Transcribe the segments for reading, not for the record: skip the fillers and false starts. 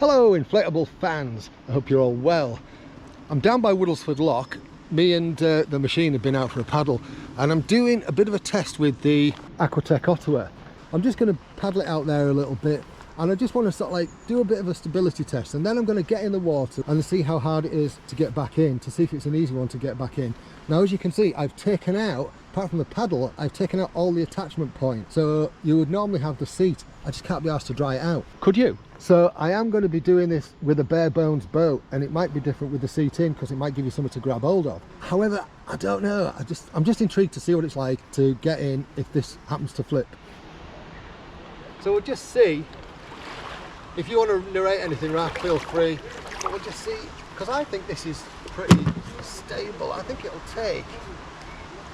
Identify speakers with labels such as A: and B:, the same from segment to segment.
A: Hello inflatable fans, I hope you're all well. I'm down by Woodlesford Lock. Me and the machine have been out for a paddle and I'm doing a bit of a test with the Aquatec Ottawa. I'm just going to paddle it out there a little bit and I just want to sort of like do a bit of a stability test, and then I'm going to get in the water and see how hard it is to get back in, to see if it's an easy one to get back in. Now as you can see, I've taken out, apart from the paddle, I've taken out all the attachment points. So you would normally have the seat, I just can't be asked to dry it out. Could you? So I am going to be doing this with a bare bones boat, and it might be different with the seat in because it might give you something to grab hold of. However, I don't know, I'm just intrigued to see what it's like to get in if this happens to flip. So we'll just see. If you want to narrate anything, Raf, feel free. But we'll just see, because I think this is pretty stable. I think it'll take,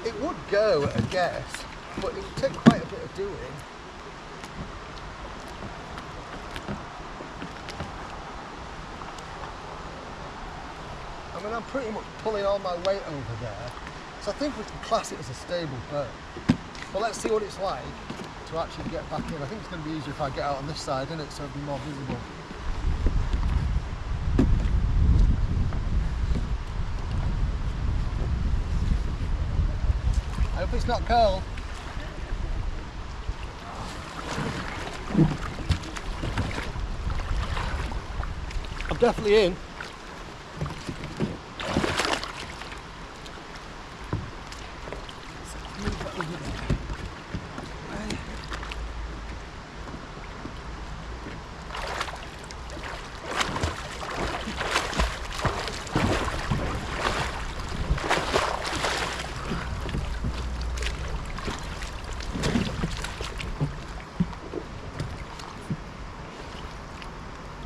A: it would go, I guess, but it would take quite a bit of doing. I mean, I'm pretty much pulling all my weight over there, so I think we can class it as a stable boat. But let's see what it's like to actually get back in. I think it's going to be easier if I get out on this side, isn't it, so it'll be more visible. I hope it's not cold. I'm definitely in.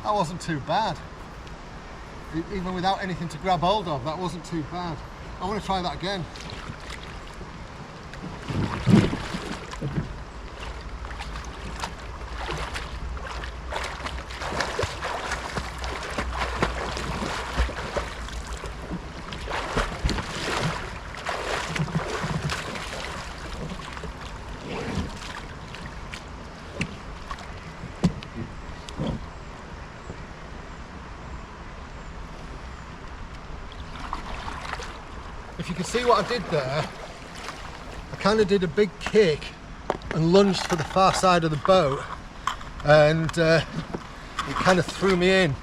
A: That wasn't too bad. Even without anything to grab hold of, that wasn't too bad. I want to try that again. If you can see what I did there, I kind of did a big kick and lunged for the far side of the boat, and it kind of threw me in.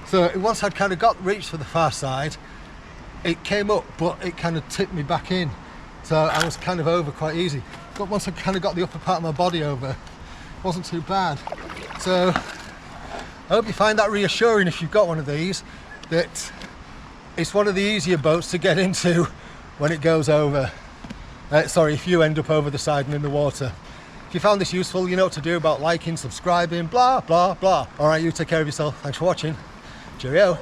A: So once I'd kind of reached for the far side, it came up, but it kind of tipped me back in. So I was kind of over quite easy. But once I kind of got the upper part of my body over, it wasn't too bad. So I hope you find that reassuring if you've got one of these, that it's one of the easier boats to get into when it goes over. Sorry, if you end up over the side and in the water. If you found this useful, you know what to do about liking, subscribing, blah, blah, blah. All right, you take care of yourself. Thanks for watching. Cheerio.